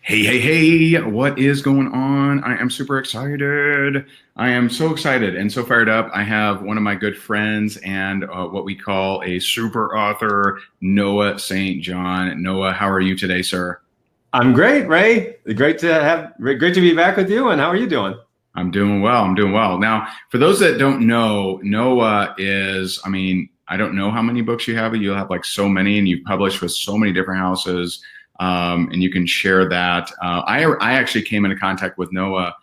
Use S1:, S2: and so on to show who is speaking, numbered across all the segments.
S1: Hey, hey, hey, what is going on? I am super excited. I am so excited and so fired up. I have one of my good friends and what we call a super author, Noah St. John. Noah, how are you today, sir?
S2: I'm great, Ray. Great to be back with you. And how are you doing?
S1: I'm doing well. I'm doing well. Now, for those that don't know, Noah is, I don't know how many books you have, but you have like so many and you've published with so many different houses. And you can share that. I actually came into contact with Noah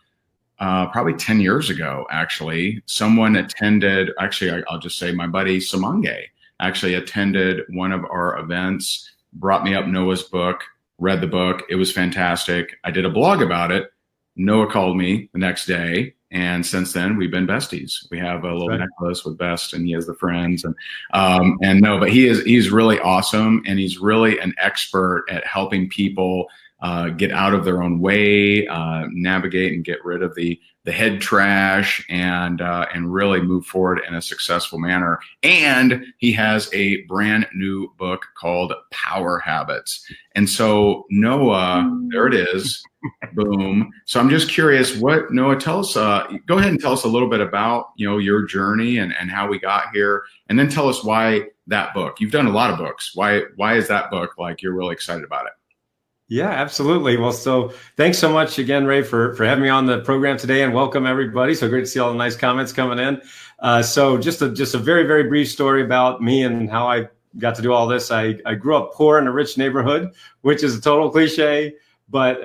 S1: probably 10 years ago, actually. Someone attended, actually, I'll just say my buddy Samange actually attended one of our events, brought me up Noah's book, read the book. It was fantastic. I did a blog about it. Noah called me the next day. And since then, we've been besties. We have a little necklace with best, and he has the friends. And no, but he's really awesome, and he's really an expert at helping people get out of their own way, navigate and get rid of the head trash, and really move forward in a successful manner. And he has a brand new book called Power Habits. And so Noah, there it is. Boom. So I'm just curious, what Noah, tell us, go ahead and tell us a little bit about, your journey and how we got here, and then tell us why that book. You've done a lot of books. Why is that book like you're really excited about it?
S2: Yeah, absolutely. Well, so thanks so much again, Ray, for having me on the program today, and welcome everybody. So great to see all the nice comments coming in. So just a very, very brief story about me and how I got to do all this. I grew up poor in a rich neighborhood, which is a total cliche. But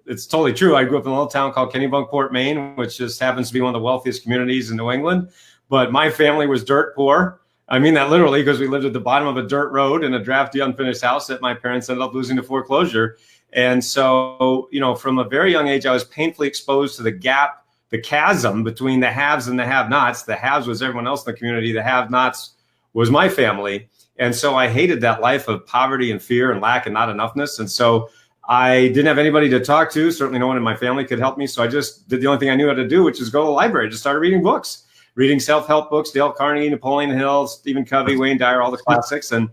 S2: it's totally true. I grew up in a little town called Kennebunkport, Maine, which just happens to be one of the wealthiest communities in New England. But my family was dirt poor. I mean that literally, because we lived at the bottom of a dirt road in a drafty, unfinished house that my parents ended up losing to foreclosure. And so, from a very young age, I was painfully exposed to the gap, the chasm between the haves and the have-nots. The haves was everyone else in the community. The have-nots was my family. And so I hated that life of poverty and fear and lack and not enoughness. And so I didn't have anybody to talk to. Certainly no one in my family could help me. So I just did the only thing I knew how to do, which is go to the library. Just started reading books, reading self-help books, Dale Carnegie, Napoleon Hill, Stephen Covey, Wayne Dyer, all the classics. And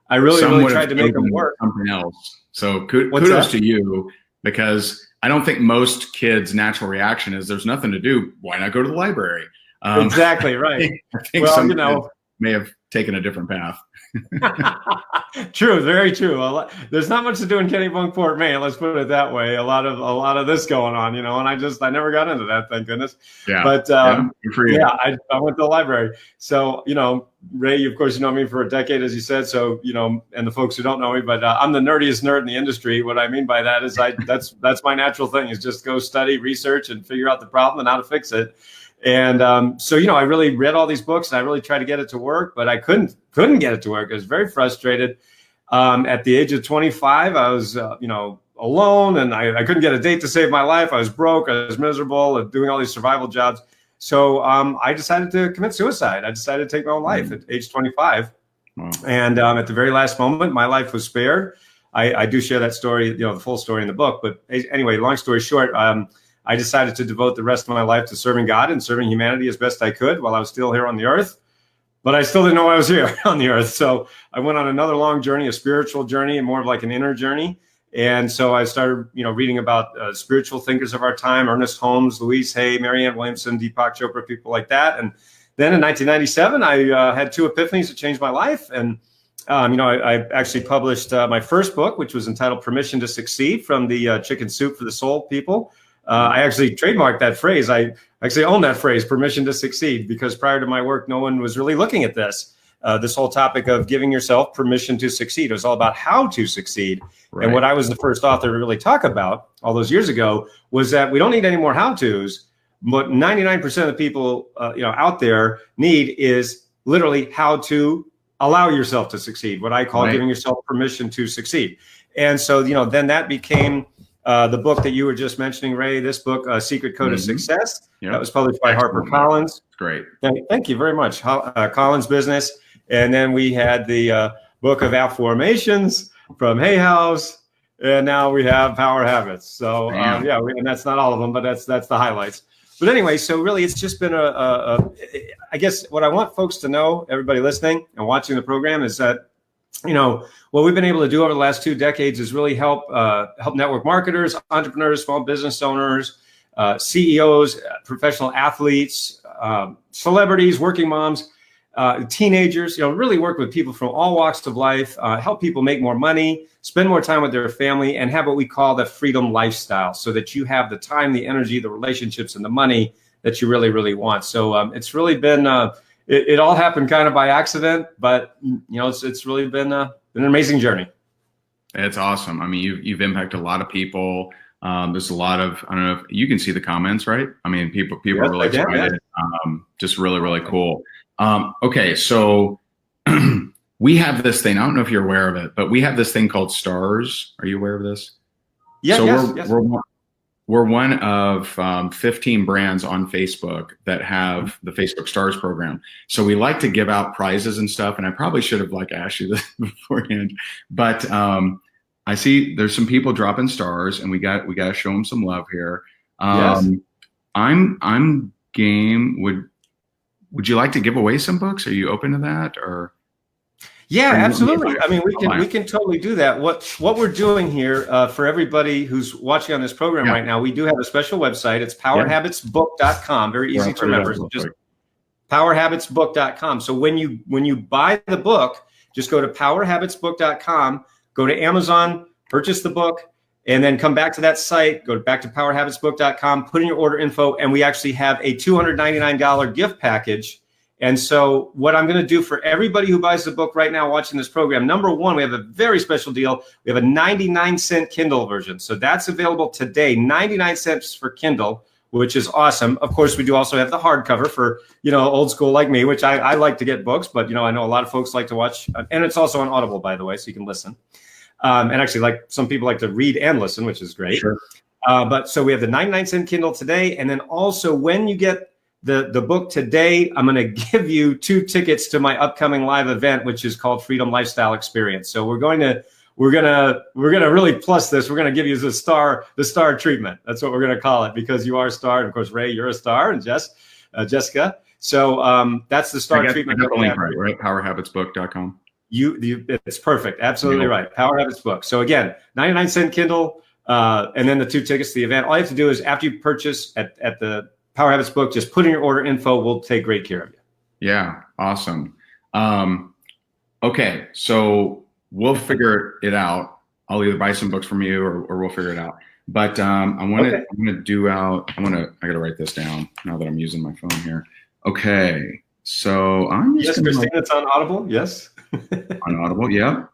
S2: I really tried to make them work.
S1: Something else. So kudos to you, because I don't think most kids' natural reaction is there's nothing to do. Why not go to the library?
S2: Exactly right.
S1: I think some may have taken a different path.
S2: True, very true. There's not much to do in Kennebunkport, Maine. Let's put it that way. A lot of this going on, and I never got into that, thank goodness.
S1: Yeah.
S2: But I went to the library. So Ray, of course, you know me for a decade, as you said. So and the folks who don't know me, but I'm the nerdiest nerd in the industry. What I mean by that is that's my natural thing, is just go study, research, and figure out the problem and how to fix it. And so I really read all these books, and I really tried to get it to work, but I couldn't get it to work. I was very frustrated. At the age of 25, I was alone, and I couldn't get a date to save my life. I was broke. I was miserable, doing all these survival jobs. So I decided to commit suicide. I decided to take my own life at age 25. Wow. And at the very last moment, my life was spared. I do share that story, the full story in the book. But anyway, long story short, I decided to devote the rest of my life to serving God and serving humanity as best I could while I was still here on the earth. But I still didn't know I was here on the earth. So I went on another long journey, a spiritual journey, and more of like an inner journey. And so I started, reading about spiritual thinkers of our time: Ernest Holmes, Louise Hay, Marianne Williamson, Deepak Chopra, people like that. And then in 1997, I had two epiphanies that changed my life. And I actually published my first book, which was entitled "Permission to Succeed," from the Chicken Soup for the Soul people. I actually trademarked that phrase. I actually own that phrase, "permission to succeed," because prior to my work, no one was really looking at this whole topic of giving yourself permission to succeed. It was all about how to succeed. Right. And what I was the first author to really talk about all those years ago was that we don't need any more how-tos. What 99% of the people out there need is literally how to allow yourself to succeed, what I call giving yourself permission to succeed. And so, then that became the book that you were just mentioning, Ray, this book, Secret Code of Success. Yep. That was published by HarperCollins.
S1: Great.
S2: Thank you very much. Collins Business. And then we had the book of Afformations from Hay House. And now we have Power Habits. So, and that's not all of them, but that's the highlights. But anyway, so really it's just been I guess what I want folks to know, everybody listening and watching the program, is that what we've been able to do over the last 2 decades is really help network marketers, entrepreneurs, small business owners, CEOs, professional athletes, celebrities, working moms, teenagers, really work with people from all walks of life, help people make more money, spend more time with their family, and have what we call the freedom lifestyle, so that you have the time, the energy, the relationships, and the money that you really, really want. So it's really been, it all happened kind of by accident, but it's really been an amazing journey.
S1: It's awesome. I mean, you've impacted a lot of people. There's a lot of, I don't know if you can see the comments, right? I mean, people are really excited. Just really, really cool. Okay, so we have this thing. I don't know if you're aware of it, but we have this thing called stars. Are you aware of this?
S2: Yeah.
S1: So
S2: yes.
S1: we're one of 15 brands on Facebook that have the Facebook Stars program. So we like to give out prizes and stuff. And I probably should have asked you this beforehand, but I see there's some people dropping stars, and we got to show them some love here.
S2: Yes.
S1: I'm game. Would you like to give away some books? Are you open to that, or?
S2: Yeah, absolutely. I mean, we can totally do that. What we're doing here for everybody who's watching on this program right now, we do have a special website. It's powerhabitsbook.com. Very easy to remember. So just powerhabitsbook.com. So when you buy the book, just go to powerhabitsbook.com, go to Amazon, purchase the book, and then come back to that site, go back to powerhabitsbook.com, put in your order info, and we actually have a $299 gift package. And so what I'm going to do for everybody who buys the book right now watching this program, number one, we have a very special deal. We have a 99-cent Kindle version. So that's available today, 99 cents for Kindle, which is awesome. Of course, we do also have the hardcover for, old school like me, which I like to get books, but, I know a lot of folks like to watch. And it's also on Audible, by the way, so you can listen. And actually, some people like to read and listen, which is great.
S1: Sure.
S2: But so we have the 99-cent Kindle today. And then also when you get the book today, I'm going to give you 2 tickets to my upcoming live event, which is called Freedom Lifestyle Experience. So we're gonna really plus this. We're going to give you the star treatment. That's what we're going to call it, because you are a star. And of course, Ray, you're a star, and Jessica. So that's the star treatment.
S1: I got the link right? Powerhabitsbook.com.
S2: It's perfect. Absolutely right. Power Habits book. So again, 99-cent Kindle, and then the 2 tickets to the event. All you have to do is, after you purchase at the Power Habits book, just put in your order info. We'll take great care of you.
S1: Yeah. Awesome. Okay. So we'll figure it out. I'll either buy some books from you, or we'll figure it out. But I got to write this down now that I'm using my phone here. Okay. So I'm just
S2: Christine, it's on Audible. Yes.
S1: On Audible. Yeah.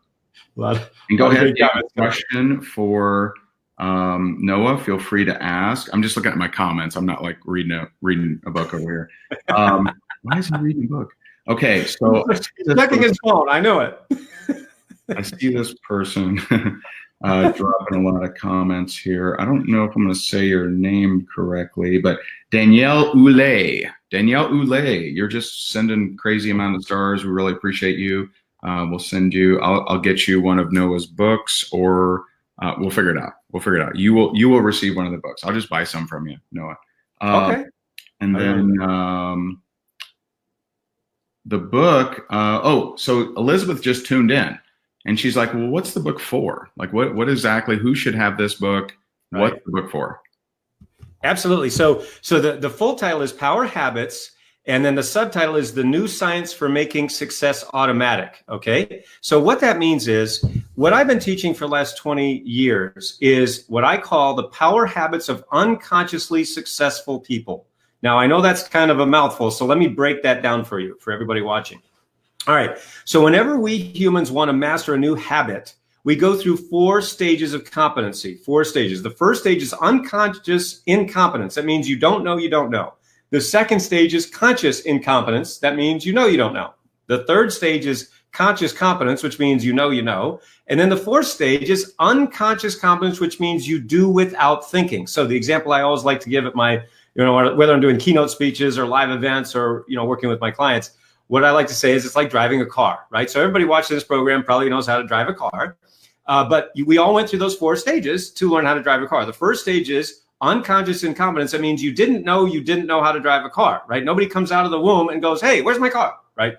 S2: And
S1: go ahead. Question for Noah. Feel free to ask. I'm just looking at my comments. I'm not reading a book over here. Why is he reading a book? Okay. So
S2: checking his phone. I know it.
S1: I see this person dropping a lot of comments here. I don't know if I'm going to say your name correctly, but Danielle Oulet, you're just sending crazy amount of stars. We really appreciate you. We'll send you, I'll get you one of Noah's books, or we'll figure it out. You will receive one of the books. I'll just buy some from you, Noah.
S2: Okay.
S1: And then the book, so Elizabeth just tuned in. And she's like, well, what's the book for? What exactly, who should have this book? Right. What's the book for?
S2: Absolutely. So the full title is Power Habits, and then the subtitle is The New Science for Making Success Automatic. Okay. So what that means is, what I've been teaching for the last 20 years is what I call the power habits of unconsciously successful people. Now, I know that's kind of a mouthful, so let me break that down for you, for everybody watching. All right. So whenever we humans want to master a new habit, we go through 4 stages of competency, 4 stages. The first stage is unconscious incompetence. That means you don't know you don't know. The second stage is conscious incompetence. That means you know you don't know. The third stage is conscious competence, which means you know you know. And then the fourth stage is unconscious competence, which means you do without thinking. So the example I always like to give at my, whether I'm doing keynote speeches or live events or, working with my clients, what I like to say is it's like driving a car, right? So everybody watching this program probably knows how to drive a car. But we all went through those 4 stages to learn how to drive a car. The first stage is unconscious incompetence. That means you didn't know how to drive a car, right? Nobody comes out of the womb and goes, hey, where's my car, right?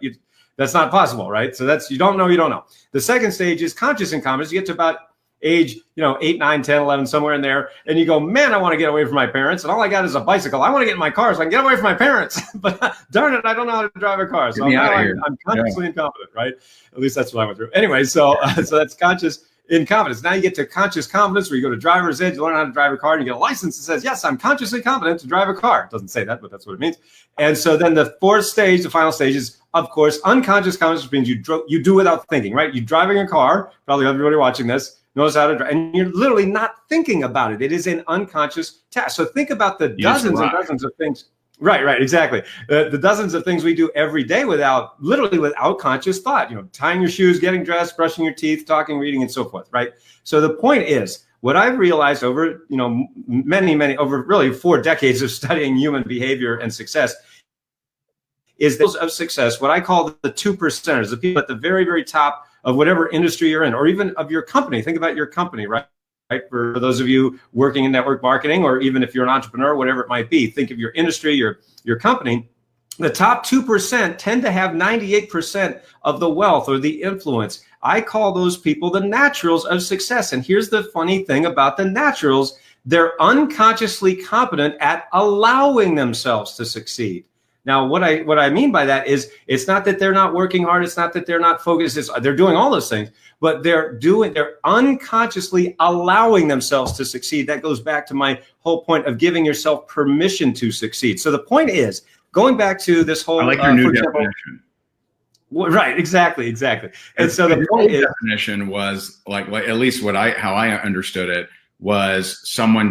S2: That's not possible, right? So that's, you don't know. The second stage is conscious incompetence. You get to about age, 8, 9, 10, 11, somewhere in there. And you go, man, I want to get away from my parents. And all I got is a bicycle. I want to get in my car so I can get away from my parents. But darn it, I don't know how to drive a car. So now I'm consciously incompetent, right? At least that's what I went through. Anyway, so that's conscious incompetence. Now you get to conscious competence, where you go to driver's ed, you learn how to drive a car, and you get a license that says, yes, I'm consciously competent to drive a car. It doesn't say that, but that's what it means. And so then the fourth stage, the final stage, is, of course, unconscious competence, which means you do without thinking, right? You're driving a car, probably everybody watching this knows how to drive, and you're literally not thinking about it. It is an unconscious task. So think about the dozens and dozens of things. Right, exactly. The dozens of things we do every day without conscious thought, tying your shoes, getting dressed, brushing your teeth, talking, reading, and so forth, right? So the point is, what I've realized over, over really 4 decades of studying human behavior and success, is those of success, what I call the 2%ers, the people at the very, very top of whatever industry you're in, or even of your company. Think about your company, right? For those of you working in network marketing, or even if you're an entrepreneur, whatever it might be, think of your industry, your company. The top 2% tend to have 98% of the wealth or the influence. I call those people the naturals of success. And here's the funny thing about the naturals: they're unconsciously competent at allowing themselves to succeed. Now, what I mean by that is, it's not that they're not working hard. It's not that they're not focused. They're doing all those things, but they're unconsciously allowing themselves to succeed. That goes back to my whole point of giving yourself permission to succeed. So the point is, going back to this whole,
S1: I like your new definition.
S2: Right, exactly. And so the point is,
S1: definition was like at least how I understood it was, someone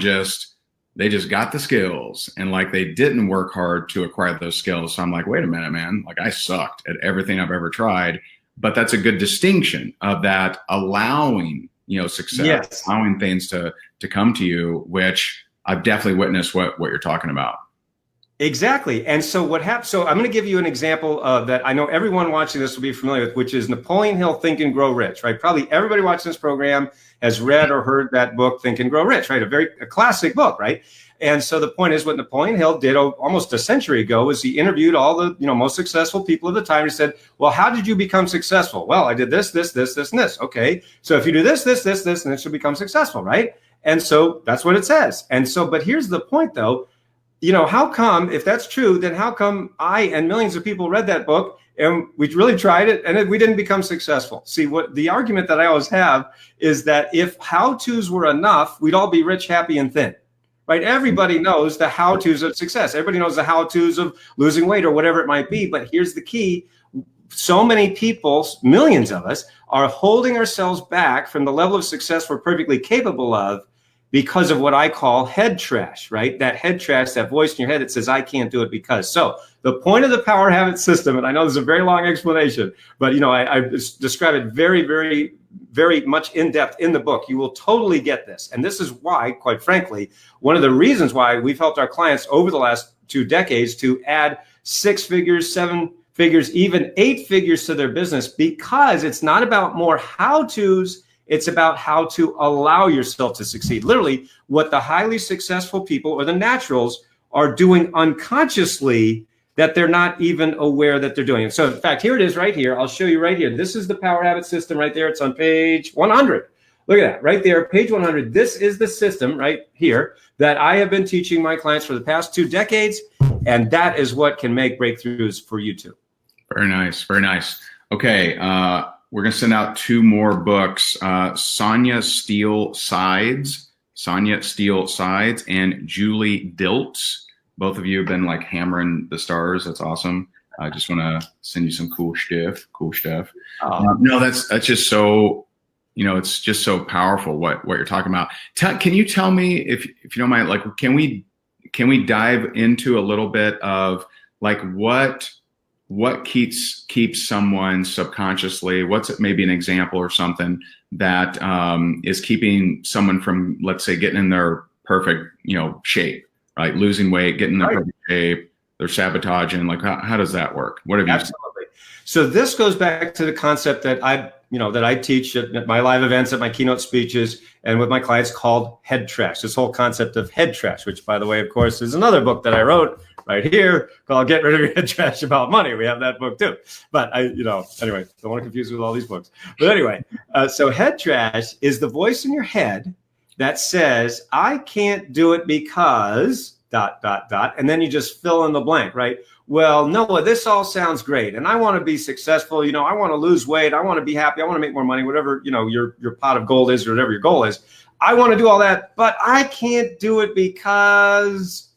S1: they just got the skills, and like they didn't work hard to acquire those skills. So I'm like, wait a minute, man, like I sucked at everything I've ever tried. But that's a good distinction of that, allowing, success, yes, allowing things to come to you, which I've definitely witnessed what you're talking about.
S2: Exactly. And so what happens, so I'm going to give you an example that I know everyone watching this will be familiar with, which is Napoleon Hill, Think and Grow Rich, right? Probably everybody watching this program has read or heard that book, Think and Grow Rich, right? A classic book, right? And so the point is, what Napoleon Hill did almost a century ago was he interviewed all the most successful people of the time. He said, well, how did you become successful? Well, I did this, and this. Okay, so if you do this, and then you'll become successful, right? And so that's what it says. And so, but here's the point though, how come, if that's true, then how come I and millions of people read that book and we really tried it and we didn't become successful? See, what the argument that I always have is that if how-tos were enough, we'd all be rich, happy, and thin, right? Everybody knows the how-tos of success. Everybody knows the how-tos of losing weight or whatever it might be. But here's the key. So many people, millions of us, are holding ourselves back from the level of success we're perfectly capable of, because of what I call head trash, right? That head trash, that voice in your head that says, I can't do it because. So the point of the power habit system, and I know there's a very long explanation, but I describe it very, very, very much in depth in the book. You will totally get this. And this is why, quite frankly, one of the reasons why we've helped our clients over the last 2 decades to add 6 figures, 7 figures, even 8 figures to their business, because it's not about more how-tos. It's about how to allow yourself to succeed. Literally, what the highly successful people or the naturals are doing unconsciously that they're not even aware that they're doing it. So in fact, here it is right here. I'll show you right here. This is the power habit system right there. It's on page 100. Look at that right there, page 100. This is the system right here that I have been teaching my clients for the past 2 decades. And that is what can make breakthroughs for you too.
S1: Very nice. Very nice. Okay. We're going to send out 2 more books, Sonia Steele Sides, and Julie Dilts. Both of you have been like hammering the stars. That's awesome. I just want to send you some cool stuff. No, that's just so, it's just so powerful what you're talking about. Can you tell me, if you don't mind, like, can we dive into a little bit of like what keeps someone subconsciously, what's maybe an example or something that is keeping someone from, let's say, getting in their perfect, shape, right? Losing weight, getting in their perfect shape, they're sabotaging. Like, how does that work? What have you seen?
S2: So this goes back to the concept that that I teach at my live events, at my keynote speeches, and with my clients called head trash. This whole concept of head trash, which, by the way, of course, is another book that I wrote right here called Get Rid of Your Head Trash About Money. We have that book too. But anyway, don't want to confuse it with all these books. But anyway, so head trash is the voice in your head that says, I can't do it because ... And then you just fill in the blank, right? Well, Noah, this all sounds great. And I want to be successful. I want to lose weight. I want to be happy. I want to make more money, whatever, your pot of gold is or whatever your goal is. I want to do all that, but I can't do it because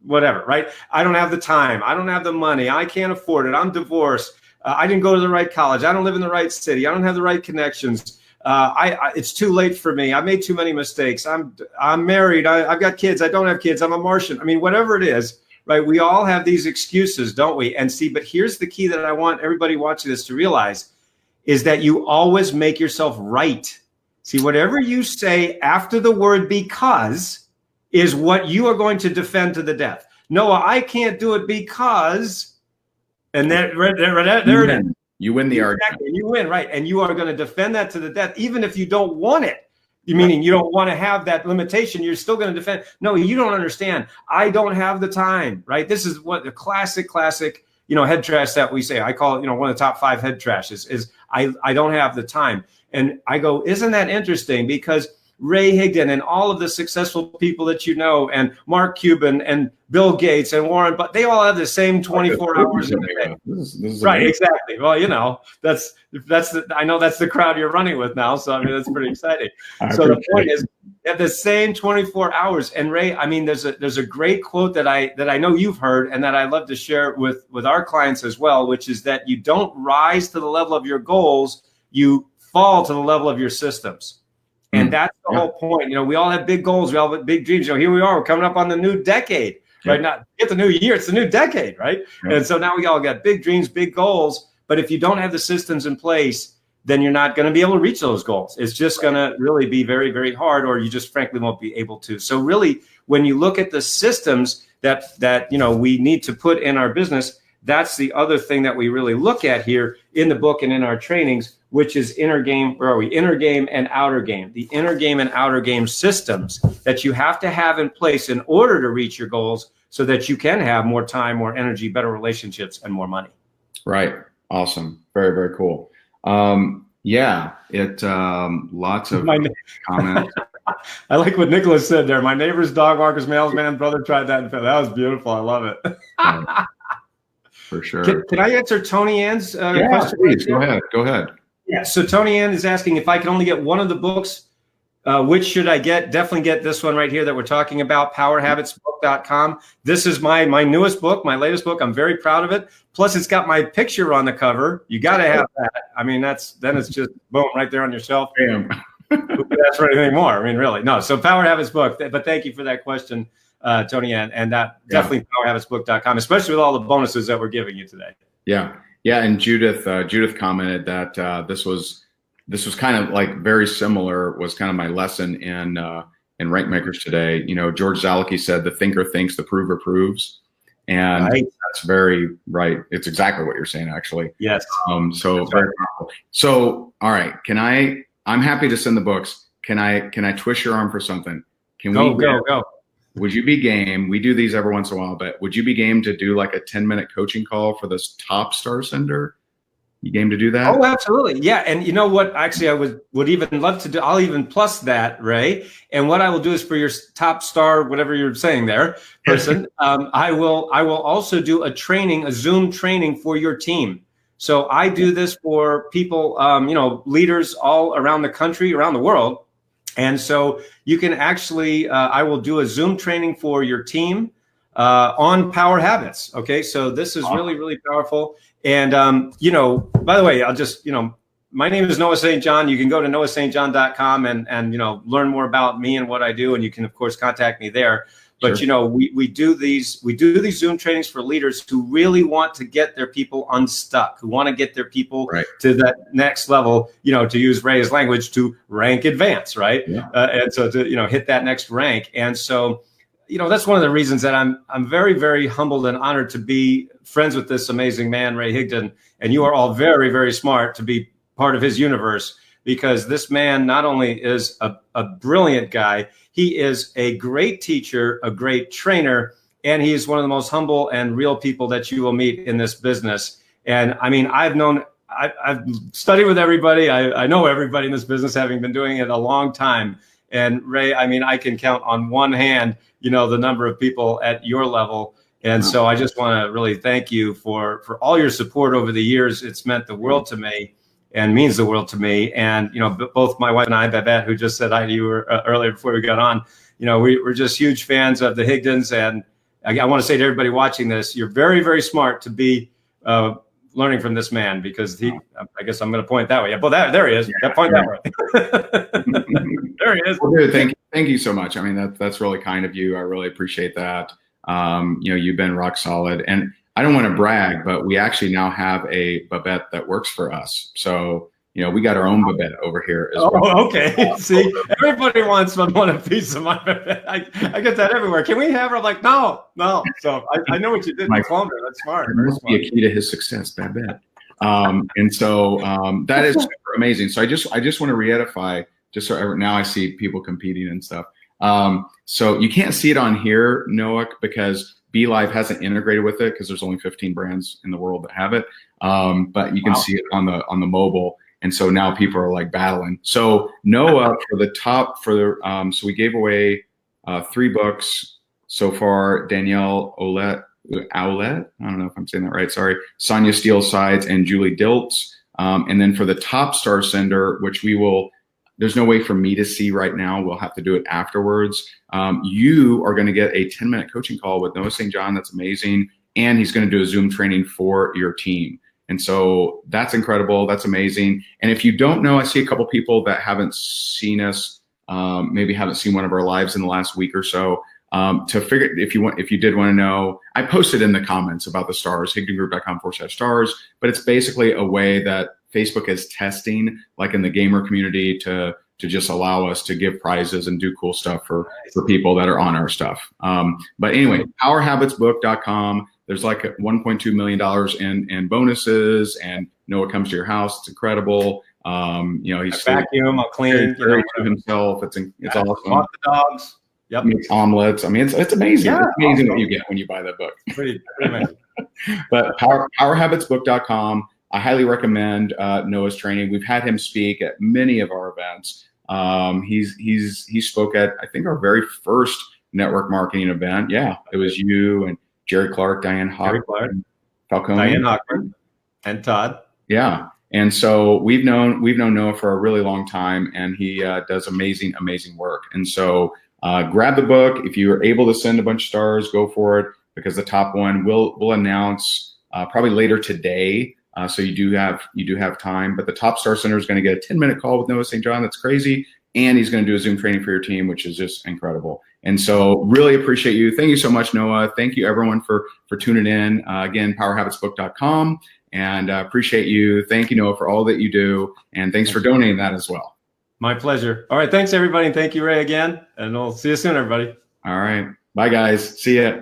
S2: whatever, right? I don't have the time. I don't have the money. I can't afford it. I'm divorced. I didn't go to the right college. I don't live in the right city. I don't have the right connections. It's too late for me. I made too many mistakes. I'm married. I've got kids. I don't have kids. I'm a Martian. I mean, whatever it is, right? We all have these excuses, don't we? And see, but here's the key that I want everybody watching this to realize is that you always make yourself right. See, whatever you say after the word because is what you are going to defend to the death. Noah, I can't do it because, and there it is.
S1: You win the argument.
S2: Exactly. You win, right? And you are going to defend that to the death, even if you don't want it. Meaning you don't want to have that limitation. You're still going to defend. No, you don't understand. I don't have the time, right? This is what the classic, head trash that we say. I call it, one of the top 5 head trashes is I don't have the time. And I go, isn't that interesting? Because Ray Higdon and all of the successful people that and Mark Cuban and Bill Gates and Warren, but they all have the same 24 hours in a day. This is right, amazing. Exactly. Well, I know that's the crowd you're running with now. So, I mean, that's pretty exciting. So the point is at the same 24 hours. And Ray, I mean, there's a great quote that I know you've heard and that I love to share with our clients as well, which is that you don't rise to the level of your goals, you fall to the level of your systems. And that's the whole point. We all have big goals. We all have big dreams. Here we are. We're coming up on the new decade, right? Not get the new year. It's the new decade, right? And so now we all got big dreams, big goals. But if you don't have the systems in place, then you're not going to be able to reach those goals. It's just going to really be very, very hard, or you just frankly won't be able to. So really, when you look at the systems that we need to put in our business, that's the other thing that we really look at here in the book and in our trainings, which is inner game. Where are we? Inner game and outer game. The inner game and outer game systems that you have to have in place in order to reach your goals so that you can have more time, more energy, better relationships, and more money.
S1: Right. Awesome. Very, very cool. Lots of comments.
S2: I like what Nicholas said there. My neighbor's dog, Marcus Mailsman's brother, tried that. That was beautiful. I love it.
S1: For sure.
S2: Can I answer Tony Ann's question?
S1: Please, go ahead. Yeah,
S2: so Tony Ann is asking if I can only get one of the books, which should I get? Definitely get this one right here that we're talking about, powerhabitsbook.com. This is my newest book, my latest book. I'm very proud of it. Plus, it's got my picture on the cover. You got to have that. I mean, then it's just boom, right there on your shelf.
S1: Damn.
S2: Who could ask for anything more? I mean, really, no. So Power Habits book, but thank you for that question, Tony Ann. And that definitely powerhabitsbook.com, especially with all the bonuses that we're giving you today.
S1: Yeah. Yeah, and Judith commented that this was kind of like very similar, was kind of my lesson in Rank Makers today. George Zalicki said, "The thinker thinks, the prover proves," and that's very right. It's exactly what you're saying, actually.
S2: Yes.
S1: So very powerful. So, all right, I'm happy to send the books. Can I twist your arm for something?
S2: Go.
S1: Would you be game? We do these every once in a while, but would you be game to do like a 10-minute coaching call for this top star sender? You game to do that?
S2: Oh, absolutely. Yeah. And you know what? Actually, I would even love to do. I'll even plus that, Ray. And what I will do is for your top star, whatever you're saying there, person, I will also do a Zoom training for your team. So I do this for people, leaders all around the country, around the world. And so you can actually, I will do a Zoom training for your team on Power Habits. Okay, so this is really, really powerful. And, by the way, I'll just, my name is Noah St. John. You can go to noahstjohn.com and learn more about me and what I do. And you can, of course, contact me there. But,
S1: Sure.
S2: We do these Zoom trainings for leaders who really want to get their people unstuck, who want to get their people to that next level, to use Ray's language, to rank advance, right? Yeah. And so to, hit that next rank. And so, that's one of the reasons that I'm very, very humbled and honored to be friends with this amazing man, Ray Higdon. And you are all very, very smart to be part of his universe, because this man not only is a brilliant guy, he is a great teacher, a great trainer, and he's one of the most humble and real people that you will meet in this business. And I mean, I've studied with everybody. I know everybody in this business, having been doing it a long time. And Ray, I mean, I can count on one hand, the number of people at your level. And so I just want to really thank you for all your support over the years. It's meant the world to me and means the world to me. And, both my wife and I, Babette, who just said hi to you earlier before we got on, we're just huge fans of the Higdons. And I want to say to everybody watching this, you're very, very smart to be learning from this man, because I guess I'm going to point that way. Yeah, well, there he is. Yeah, point that way. There he is.
S1: Well, dude, thank you so much. I mean, that's really kind of you. I really appreciate that. You've been rock solid, and I don't want to brag, but we actually now have a Babette that works for us. So, we got our own Babette over here as well.
S2: Oh, okay. See, everybody wants a piece of my Babette. I get that everywhere. Can we have her? I'm like, no. So I know what you did. That's smart.
S1: There must be a key to his success, Babette. And so that is super amazing. So I just want to reedify, just so now I see people competing and stuff. So you can't see it on here, Noah, because BeLive hasn't integrated with it, because there's only 15 brands in the world that have it. But you can see it on the mobile. And so now people are like battling. So Noah, so we gave away 3 books so far. Danielle Ouellette, I don't know if I'm saying that right, sorry. Sonia Steele Sides and Julie Diltz. And then for the top star sender, which there's no way for me to see right now. We'll have to do it afterwards. You are going to get a 10-minute coaching call with Noah St. John. That's amazing. And he's going to do a Zoom training for your team. And so that's incredible. That's amazing. And if you don't know, I see a couple people that haven't seen us, maybe haven't seen one of our lives in the last week or so. To figure, if you did want to know, I posted in the comments about the stars, higdongroup.com/stars, but it's basically a way that Facebook is testing, like in the gamer community, to just allow us to give prizes and do cool stuff for people that are on our stuff. But anyway, powerhabitsbook.com. There's like $1.2 million in bonuses, and Noah comes to your house. It's incredible. He's
S2: vacuum, I'll clean,
S1: to himself. It's awesome.
S2: Walk the dogs.
S1: Yep. Makes omelets. I mean, it's amazing.
S2: Yeah,
S1: it's amazing what you get when you buy that book.
S2: Pretty amazing.
S1: But powerhabitsbook.com. I highly recommend Noah's training. We've had him speak at many of our events. He spoke at, I think, our very first network marketing event. Yeah, it was you and Jerry Clark, Diane Hockman, Falcone,
S2: Diane Hockman, and Todd.
S1: Yeah, and so we've known Noah for a really long time, and he does amazing work. And so grab the book. If you are able to send a bunch of stars, go for it, because the top one we'll announce probably later today. So you do have time, but the top star center is going to get a 10-minute call with Noah St. John. That's crazy. And he's going to do a Zoom training for your team, which is just incredible. And so really appreciate you. Thank you so much, Noah. Thank you everyone for tuning in. Again, powerhabitsbook.com, and appreciate you. Thank you, Noah, for all that you do. And thanks for donating that as well.
S2: My pleasure. All right. Thanks everybody. And thank you, Ray, again. And we'll see you soon, everybody.
S1: All right. Bye guys. See ya.